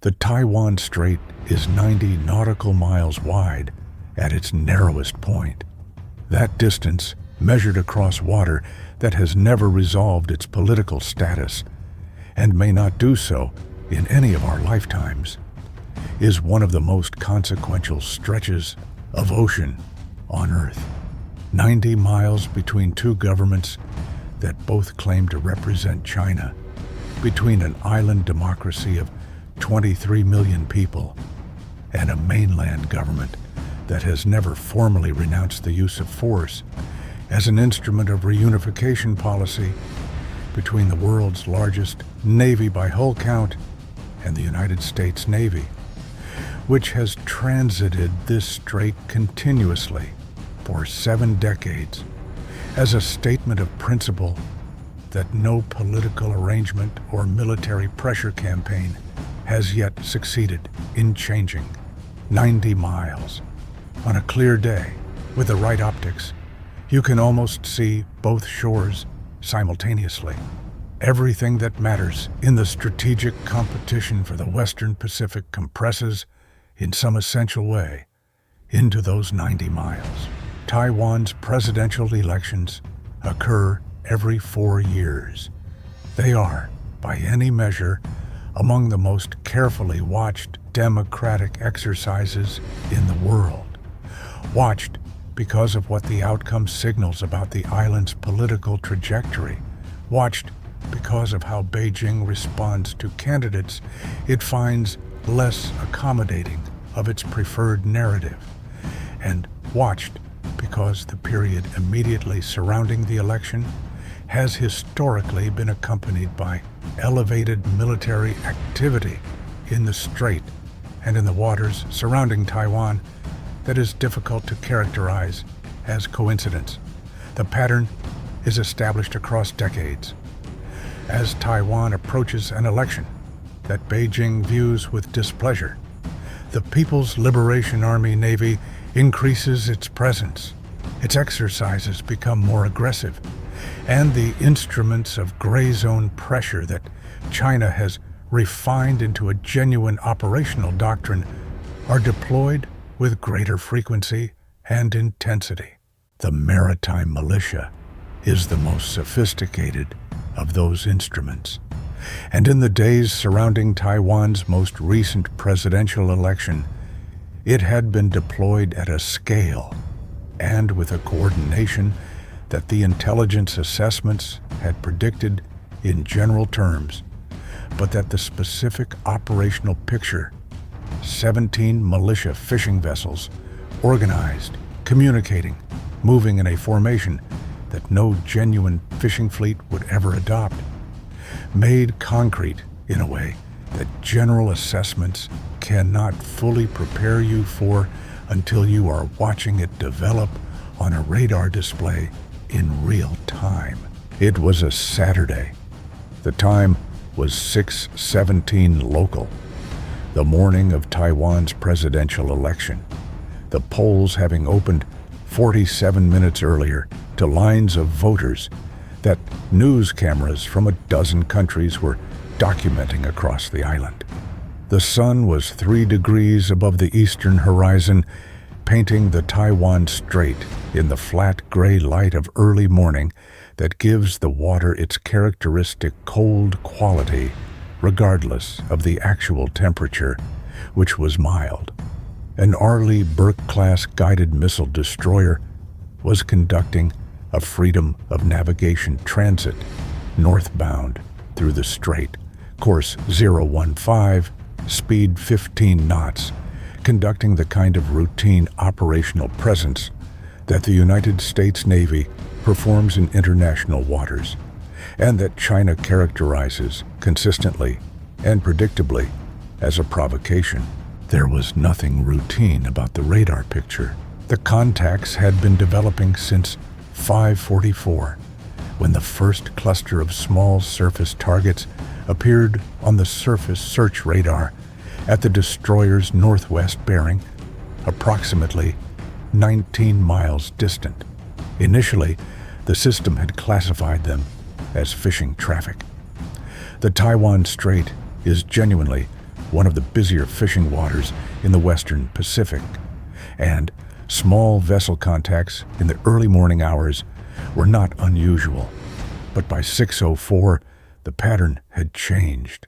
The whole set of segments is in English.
The Taiwan Strait is 90 nautical miles wide at its narrowest point. That distance, measured across water that has never resolved its political status, and may not do so in any of our lifetimes, is one of the most consequential stretches of ocean on Earth. 90 miles between two governments that both claim to represent China, between an island democracy of 23 million people and a mainland government that has never formally renounced the use of force as an instrument of reunification policy, between the world's largest navy by hull count and the United States Navy, which has transited this strait continuously for 7 decades as a statement of principle that no political arrangement or military pressure campaign has yet succeeded in changing. 90 miles. On a clear day, with the right optics, you can almost see both shores simultaneously. Everything that matters in the strategic competition for the Western Pacific compresses, in some essential way, into those 90 miles. Taiwan's presidential elections occur every 4 years. They are, by any measure, among the most carefully watched democratic exercises in the world. Watched because of what the outcome signals about the island's political trajectory. Watched because of how Beijing responds to candidates it finds less accommodating of its preferred narrative. And watched because the period immediately surrounding the election has historically been accompanied by elevated military activity in the strait and in the waters surrounding Taiwan that is difficult to characterize as coincidence. The pattern is established across decades. As Taiwan approaches an election that Beijing views with displeasure, the People's Liberation Army Navy increases its presence. Its exercises become more aggressive, and the instruments of gray zone pressure that China has refined into a genuine operational doctrine are deployed with greater frequency and intensity. The maritime militia is the most sophisticated of those instruments, and in the days surrounding Taiwan's most recent presidential election, it had been deployed at a scale and with a coordination that the intelligence assessments had predicted in general terms, but that the specific operational picture, 17 militia fishing vessels, organized, communicating, moving in a formation that no genuine fishing fleet would ever adopt, made concrete in a way that general assessments cannot fully prepare you for until you are watching it develop on a radar display in real time. It was a Saturday. The time was 6:17 local, the morning of Taiwan's presidential election, the polls having opened 47 minutes earlier to lines of voters that news cameras from a dozen countries were documenting across the island. The sun was 3 degrees above the eastern horizon, painting the Taiwan Strait in the flat gray light of early morning that gives the water its characteristic cold quality, regardless of the actual temperature, which was mild. An Arleigh Burke-class guided missile destroyer was conducting a freedom of navigation transit northbound through the strait, course 015, speed 15 knots, conducting the kind of routine operational presence that the United States Navy performs in international waters, and that China characterizes consistently and predictably as a provocation. There was nothing routine about the radar picture. The contacts had been developing since 5:44, when the first cluster of small surface targets appeared on the surface search radar at the destroyer's northwest bearing, approximately 19 miles distant. Initially, the system had classified them as fishing traffic. The Taiwan Strait is genuinely one of the busier fishing waters in the western Pacific, and small vessel contacts in the early morning hours were not unusual. But by 6:04, the pattern had changed.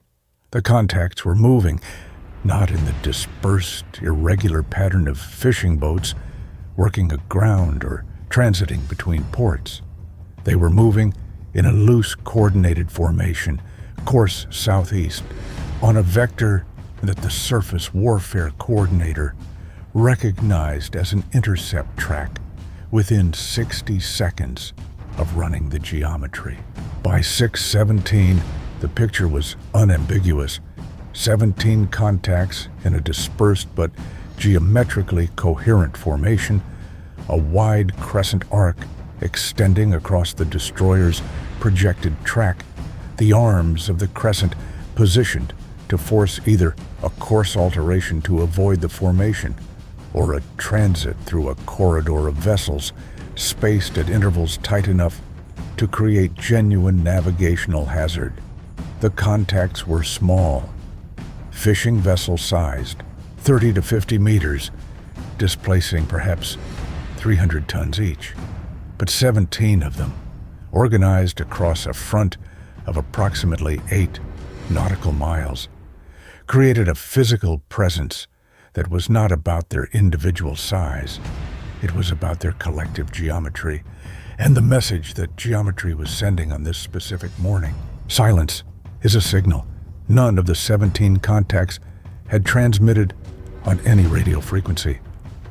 The contacts were moving, not in the dispersed, irregular pattern of fishing boats working aground or transiting between ports. They were moving in a loose, coordinated formation, course southeast, on a vector that the surface warfare coordinator recognized as an intercept track within 60 seconds of running the geometry. By 6:17, the picture was unambiguous. 17 contacts in a dispersed but geometrically coherent formation, a wide crescent arc extending across the destroyer's projected track, the arms of the crescent positioned to force either a course alteration to avoid the formation or a transit through a corridor of vessels spaced at intervals tight enough to create genuine navigational hazard. The contacts were small, fishing vessel sized, 30 to 50 meters, displacing perhaps 300 tons each, but 17 of them, organized across a front of approximately 8 nautical miles, created a physical presence that was not about their individual size. It was about their collective geometry and the message that geometry was sending on this specific morning. Silence is a signal. None of the 17 contacts had transmitted on any radio frequency.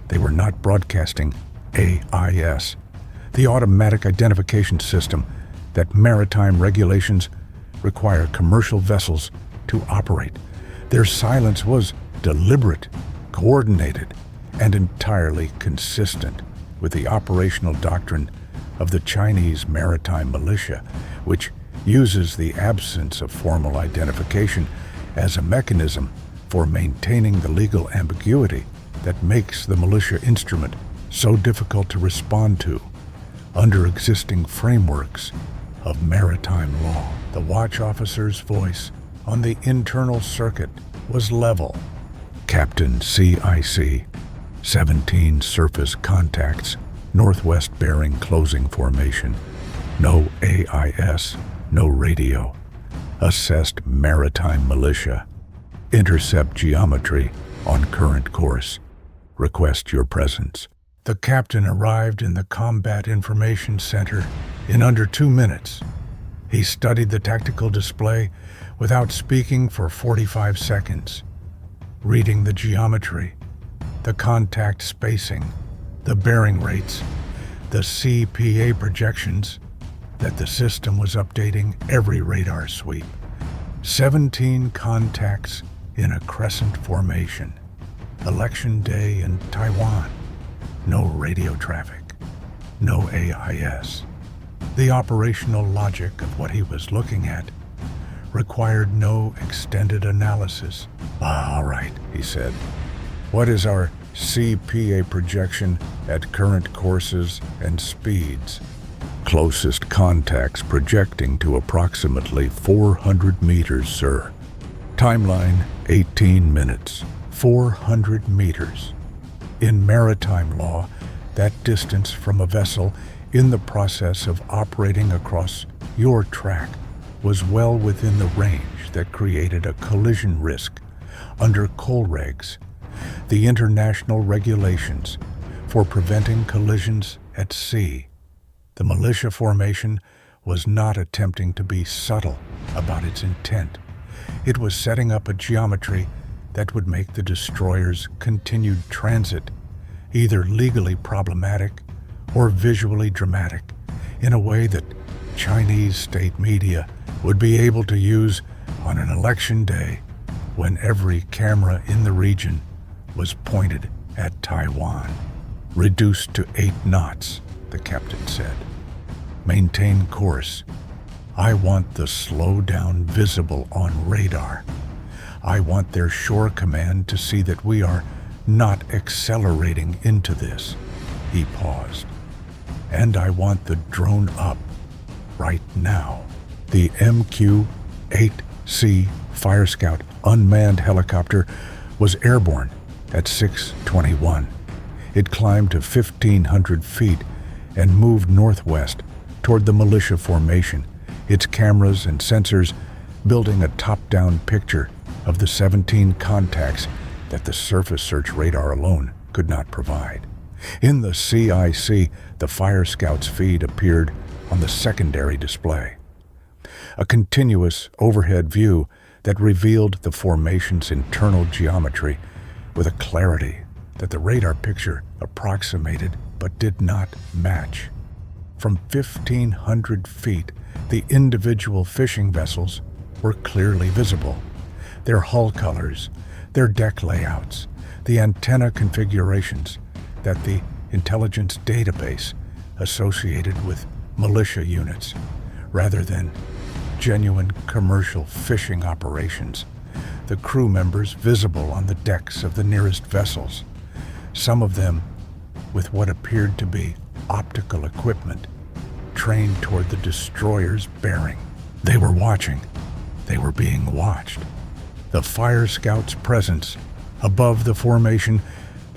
They were not broadcasting AIS, the automatic identification system that maritime regulations require commercial vessels to operate. Their silence was deliberate, coordinated, and entirely consistent with the operational doctrine of the Chinese maritime militia, which uses the absence of formal identification as a mechanism for maintaining the legal ambiguity that makes the militia instrument so difficult to respond to under existing frameworks of maritime law. The watch officer's voice on the internal circuit was level. Captain CIC, 17 surface contacts, northwest bearing closing formation. No AIS, no radio. Assessed maritime militia. Intercept geometry on current course. Request your presence. The captain arrived in the Combat Information Center in under 2 minutes. He studied the tactical display without speaking for 45 seconds, reading the geometry, the contact spacing, the bearing rates, the CPA projections that the system was updating every radar sweep. 17 contacts in a crescent formation. Election day in Taiwan. No radio traffic. No AIS. The operational logic of what he was looking at required no extended analysis. All right, he said. What is our CPA projection at current courses and speeds? Closest contacts projecting to approximately 400 meters, sir. Timeline, 18 minutes. 400 meters. In maritime law, that distance from a vessel in the process of operating across your track was well within the range that created a collision risk under COLREGs, the international regulations for preventing collisions at sea. The militia formation was not attempting to be subtle about its intent. It was setting up a geometry that would make the destroyer's continued transit either legally problematic or visually dramatic in a way that Chinese state media would be able to use on an election day when every camera in the region was pointed at Taiwan. Reduced to 8 knots, the captain said. Maintain course. I want the slowdown visible on radar. I want their shore command to see that we are not accelerating into this. He paused. And I want the drone up right now. The MQ-8C Fire Scout unmanned helicopter was airborne at 6:21. It climbed to 1,500 feet and moved northwest toward the militia formation, its cameras and sensors building a top-down picture of the 17 contacts that the surface search radar alone could not provide. In the CIC, the Fire Scout's feed appeared on the secondary display, a continuous overhead view that revealed the formation's internal geometry with a clarity that the radar picture approximated but did not match. From 1,500 feet, the individual fishing vessels were clearly visible. Their hull colors, their deck layouts, the antenna configurations that the intelligence database associated with militia units rather than genuine commercial fishing operations. The crew members visible on the decks of the nearest vessels, some of them with what appeared to be optical equipment trained toward the destroyer's bearing. They were watching. They were being watched. The Fire Scout's presence above the formation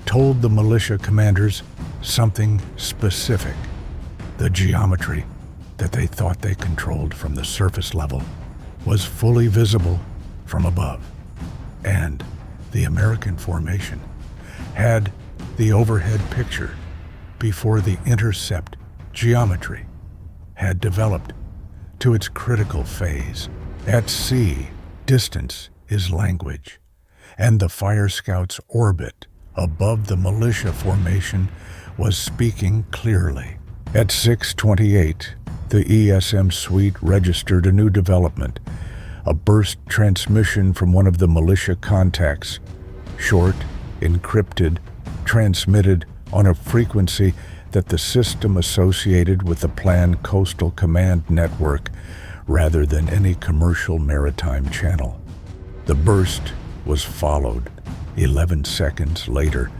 told the militia commanders something specific. The geometry that they thought they controlled from the surface level was fully visible from above. And the American formation had the overhead picture before the intercept geometry had developed to its critical phase. At sea, distance is language, and the Fire Scout's orbit above the militia formation was speaking clearly. At 6:28, the ESM suite registered a new development, a burst transmission from one of the militia contacts, short, encrypted, transmitted on a frequency that the system associated with the planned Coastal Command network rather than any commercial maritime channel. The burst was followed 11 seconds later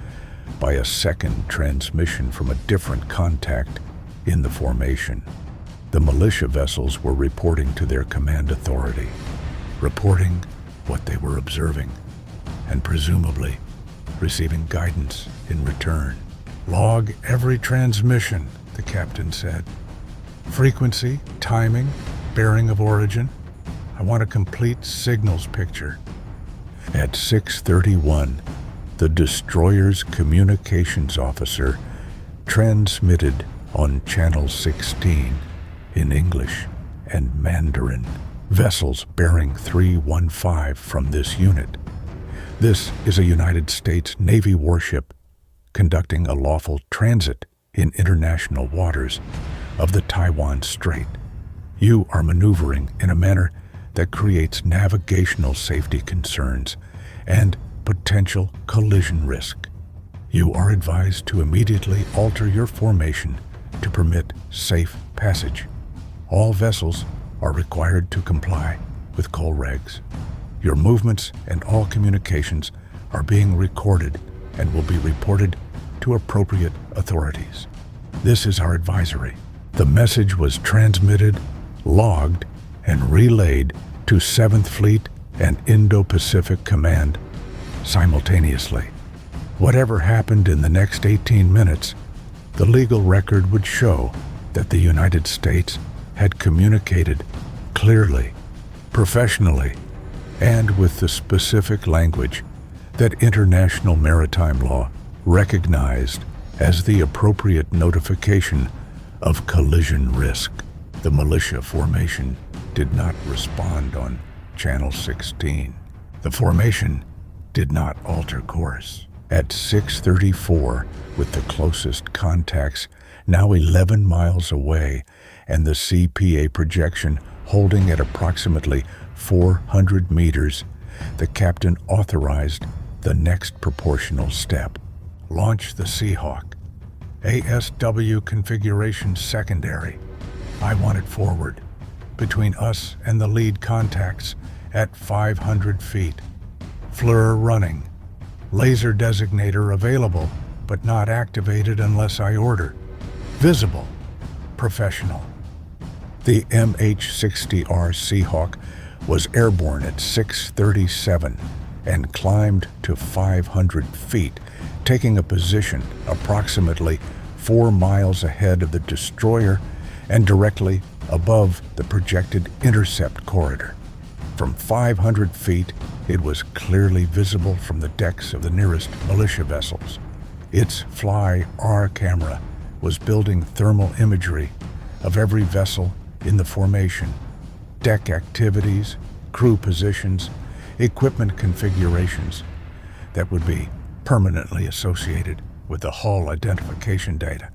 by a second transmission from a different contact in the formation. The militia vessels were reporting to their command authority, reporting what they were observing, and presumably receiving guidance in return. "Log every transmission," the captain said. "Frequency, timing, bearing of origin. I want a complete signals picture." At 6:31, the destroyer's communications officer transmitted on Channel 16 in English and Mandarin. Vessels bearing 315 from this unit. This is a United States Navy warship conducting a lawful transit in international waters of the Taiwan Strait. You are maneuvering in a manner that creates navigational safety concerns and potential collision risk. You are advised to immediately alter your formation to permit safe passage. All vessels are required to comply with coal regs. Your movements and all communications are being recorded and will be reported to appropriate authorities. This is our advisory. The message was transmitted, logged, and relayed to 7th Fleet and Indo-Pacific Command simultaneously. Whatever happened in the next 18 minutes, the legal record would show that the United States had communicated clearly, professionally, and with the specific language that international maritime law recognized as the appropriate notification of collision risk. The militia formation did not respond on Channel 16. The formation did not alter course. At 6:34, with the closest contacts now 11 miles away and the CPA projection holding at approximately 400 meters, the captain authorized the next proportional step. Launch the Seahawk. ASW configuration secondary. I want it forward, between us and the lead contacts at 500 feet. FLIR running. Laser designator available, but not activated unless I order. Visible. Professional. The MH-60R Seahawk was airborne at 6:37 and climbed to 500 feet, taking a position approximately 4 miles ahead of the destroyer and directly above the projected intercept corridor. From 500 feet, it was clearly visible from the decks of the nearest militia vessels. Its fly-R camera was building thermal imagery of every vessel in the formation, deck activities, crew positions, equipment configurations that would be permanently associated with the hull identification data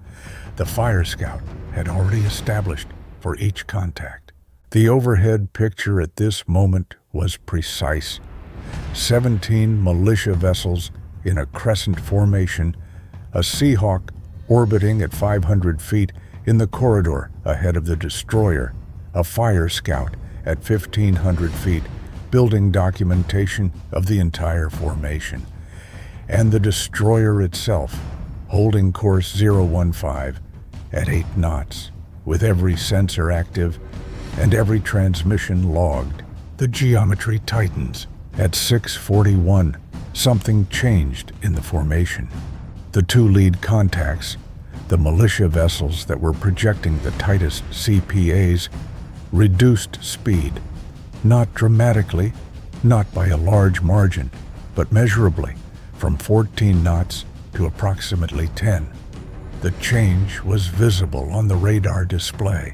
the Fire Scout had already established for each contact. The overhead picture at this moment was precise. 17 militia vessels in a crescent formation, a Seahawk orbiting at 500 feet in the corridor ahead of the destroyer, a Fire Scout at 1,500 feet, building documentation of the entire formation, and the destroyer itself holding course 015 at 8 knots, with every sensor active and every transmission logged. The geometry tightens. At 6:41, something changed in the formation. The two lead contacts, the militia vessels that were projecting the tightest CPAs, reduced speed, not dramatically, not by a large margin, but measurably, from 14 knots to approximately 10. The change was visible on the radar display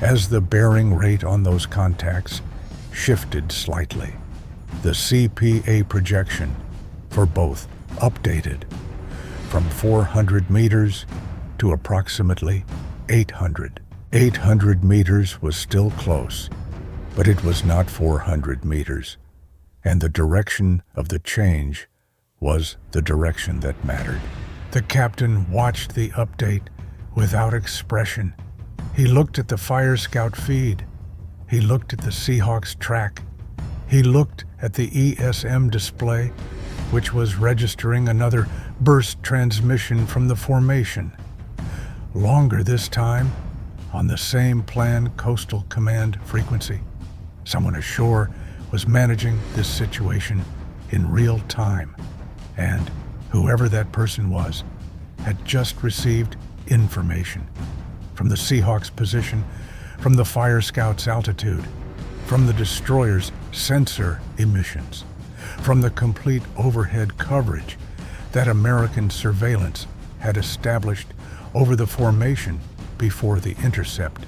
as the bearing rate on those contacts shifted slightly. The CPA projection for both updated from 400 meters to approximately 800. 800 meters was still close, but it was not 400 meters, and the direction of the change was the direction that mattered. The captain watched the update without expression. He looked at the Fire Scout feed. He looked at the Seahawk's track. He looked at the ESM display, which was registering another burst transmission from the formation. Longer this time, on the same plan coastal command frequency. Someone ashore was managing this situation in real time, and whoever that person was had just received information from the Seahawk's position, from the Fire Scout's altitude, from the destroyer's sensor emissions, from the complete overhead coverage that American surveillance had established over the formation before the intercept.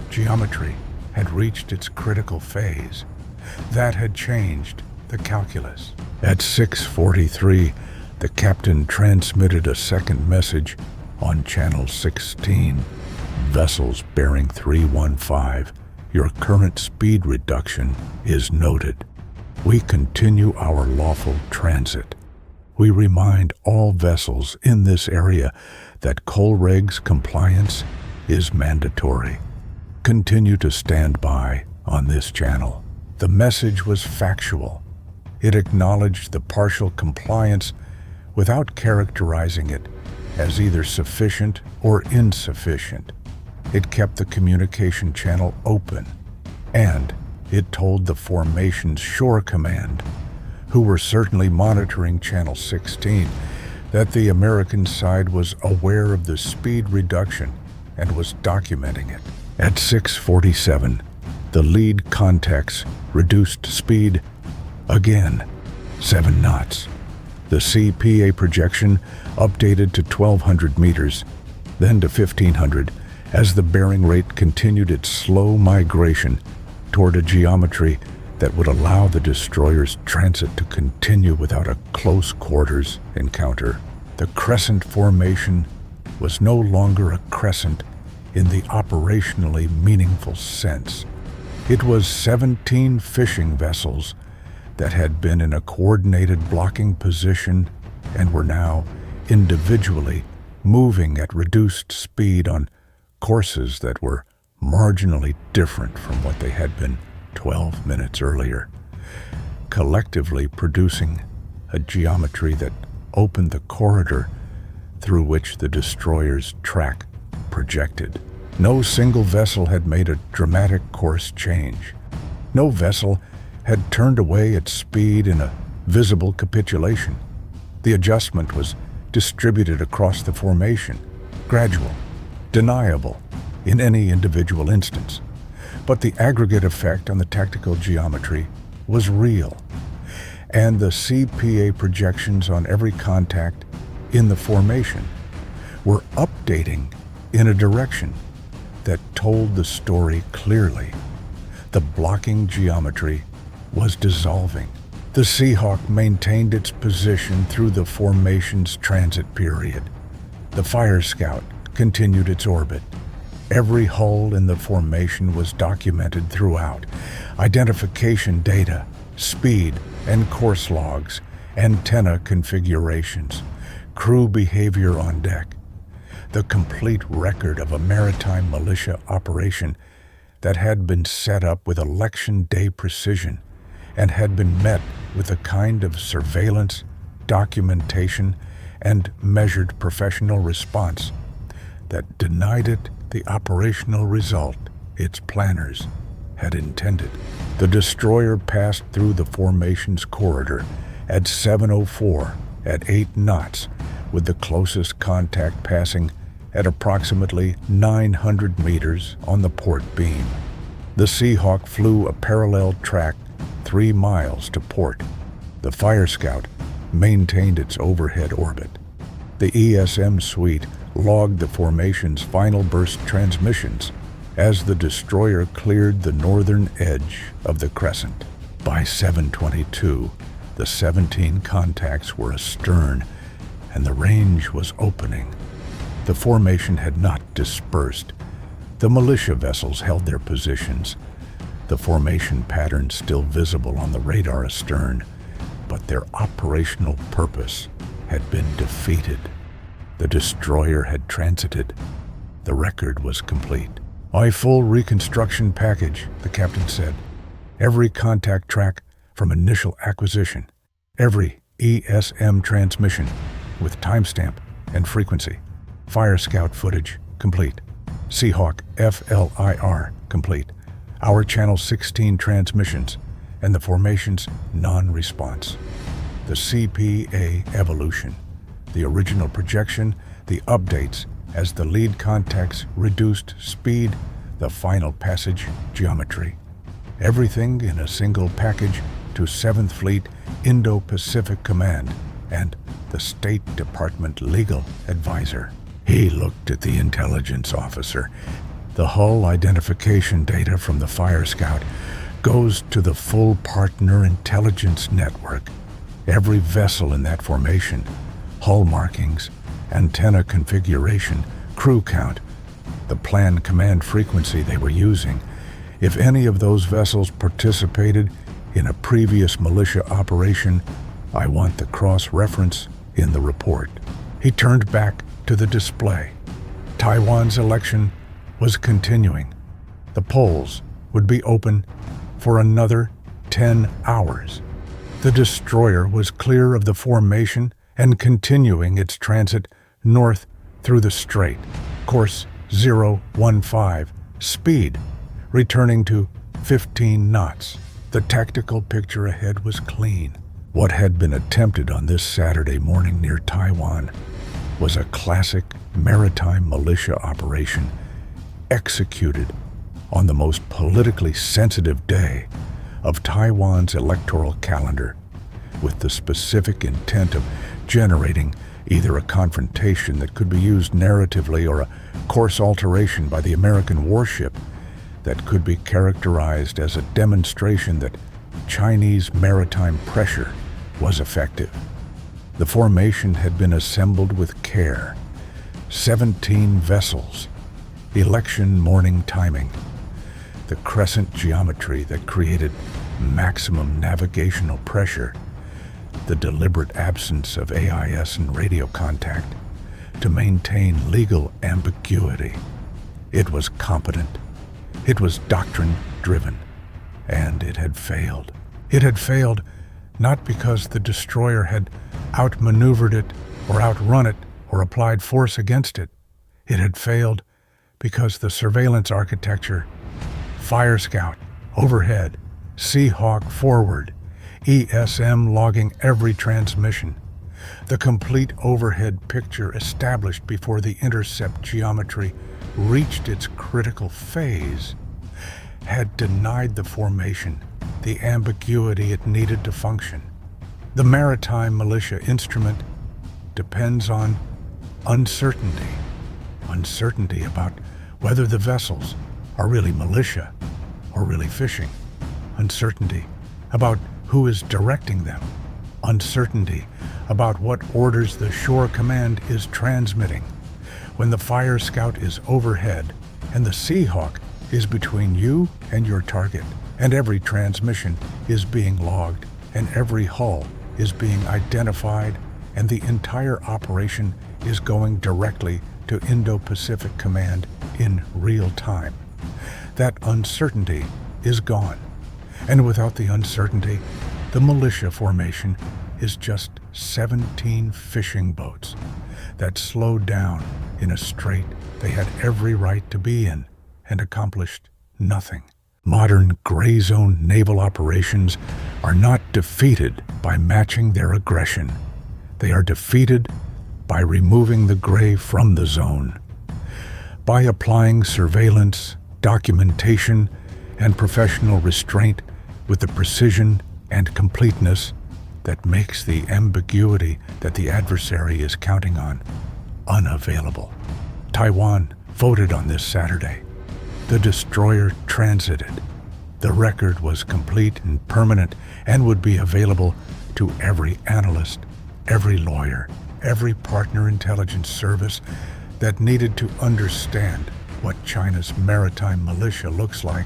Geometry had reached its critical phase. That had changed the calculus. At 6:43, the captain transmitted a second message on channel 16. Vessels bearing 315, your current speed reduction is noted. We continue our lawful transit. We remind all vessels in this area that Colreg's compliance is mandatory. Continue to stand by on this channel. The message was factual. It acknowledged the partial compliance without characterizing it as either sufficient or insufficient. It kept the communication channel open, and it told the formation's shore command, who were certainly monitoring channel 16, that the American side was aware of the speed reduction and was documenting it. At 6:47, the lead contacts reduced speed again, 7 knots. The CPA projection updated to 1,200 meters, then to 1,500, as the bearing rate continued its slow migration toward a geometry that would allow the destroyer's transit to continue without a close quarters encounter. The crescent formation was no longer a crescent in the operationally meaningful sense. It was 17 fishing vessels that had been in a coordinated blocking position and were now individually moving at reduced speed on courses that were marginally different from what they had been 12 minutes earlier, collectively producing a geometry that opened the corridor through which the destroyer's track projected. No single vessel had made a dramatic course change. No vessel had turned away its speed in a visible capitulation. The adjustment was distributed across the formation, gradual, deniable in any individual instance. But the aggregate effect on the tactical geometry was real, and the CPA projections on every contact in the formation were updating in a direction that told the story clearly. The blocking geometry was dissolving. The Seahawk maintained its position through the formation's transit period. The Fire Scout continued its orbit. Every hull in the formation was documented throughout. Identification data, speed and course logs, antenna configurations, crew behavior on deck. The complete record of a maritime militia operation that had been set up with election day precision and had been met with a kind of surveillance, documentation, and measured professional response that denied it the operational result its planners had intended. The destroyer passed through the formation's corridor at 7:04 at 8 knots, with the closest contact passing at approximately 900 meters on the port beam. The Seahawk flew a parallel track 3 miles to port. The Fire Scout maintained its overhead orbit. The ESM suite logged the formation's final burst transmissions as the destroyer cleared the northern edge of the crescent. By 7:22, the 17 contacts were astern, and the range was opening. The formation had not dispersed. The militia vessels held their positions, the formation pattern still visible on the radar astern, but their operational purpose had been defeated. The destroyer had transited. The record was complete. "A full reconstruction package," the captain said. "Every contact track from initial acquisition, every ESM transmission with timestamp and frequency. Fire Scout footage complete. Seahawk FLIR complete. Our Channel 16 transmissions and the formation's non-response. The CPA evolution, the original projection, the updates as the lead contacts reduced speed, the final passage geometry. Everything in a single package to 7th Fleet Indo-Pacific Command and the State Department legal advisor." He looked at the intelligence officer. "The hull identification data from the Fire Scout goes to the full partner intelligence network. Every vessel in that formation, hull markings, antenna configuration, crew count, the planned command frequency they were using. If any of those vessels participated in a previous militia operation, I want the cross-reference in the report." He turned back to the display. Taiwan's election was continuing. The polls would be open for another 10 hours. The destroyer was clear of the formation and continuing its transit north through the strait. Course 015, speed returning to 15 knots. The tactical picture ahead was clean. What had been attempted on this Saturday morning near Taiwan was a classic maritime militia operation executed on the most politically sensitive day of Taiwan's electoral calendar, with the specific intent of generating either a confrontation that could be used narratively or a course alteration by the American warship that could be characterized as a demonstration that Chinese maritime pressure was effective. The formation had been assembled with care. 17 vessels, election morning timing, the crescent geometry that created maximum navigational pressure, the deliberate absence of AIS and radio contact to maintain legal ambiguity. It was competent. It was doctrine-driven. And it had failed. It had failed not because the destroyer had outmaneuvered it or outrun it or applied force against it. It had failed because the surveillance architecture, Fire Scout, overhead, Seahawk forward, ESM logging every transmission. The complete overhead picture established before the intercept geometry reached its critical phase had denied the formation the ambiguity it needed to function. The maritime militia instrument depends on uncertainty. Uncertainty about whether the vessels are really militia or really fishing. Uncertainty about who is directing them. Uncertainty about what orders the shore command is transmitting. When the fire scout is overhead and the Seahawk is between you and your target, and every transmission is being logged, and every hull is being identified, and the entire operation is going directly to Indo-Pacific Command in real time. That uncertainty is gone. And without the uncertainty, the militia formation is just 17 fishing boats that slowed down in a strait they had every right to be in and accomplished nothing. Modern gray zone naval operations are not defeated by matching their aggression. They are defeated by removing the gray from the zone, by applying surveillance, documentation, and professional restraint with the precision and completeness that makes the ambiguity that the adversary is counting on unavailable. Taiwan voted on this Saturday. The destroyer transited. The record was complete and permanent and would be available to every analyst, every lawyer, every partner intelligence service that needed to understand what China's maritime militia looks like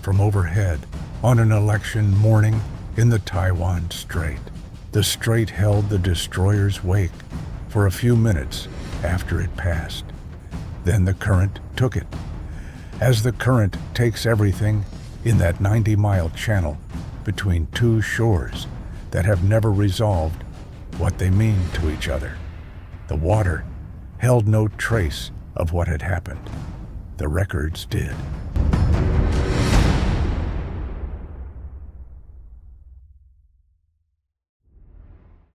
from overhead on an election morning in the Taiwan Strait. The strait held the destroyer's wake for a few minutes after it passed. Then the current took it. As the current takes everything in that 90-mile channel between two shores that have never resolved what they mean to each other. The water held no trace of what had happened. The records did.